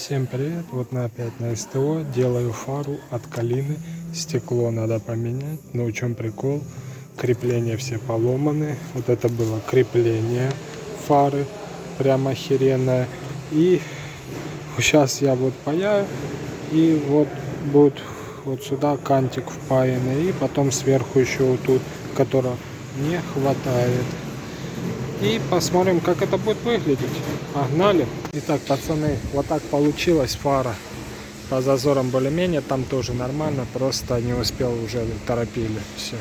Всем привет, вот опять на СТО, делаю фару от Калины, стекло надо поменять, но в чем прикол, крепления все поломаны, вот это было крепление фары, прям охеренное, и сейчас я вот паяю, и вот будет вот сюда кантик впаянный, и потом сверху еще вот тут, которого не хватает. И посмотрим, как это будет выглядеть. Погнали. Итак, пацаны, вот так получилась фара. По зазорам более-менее, там тоже нормально, просто не успел, уже торопили. Все.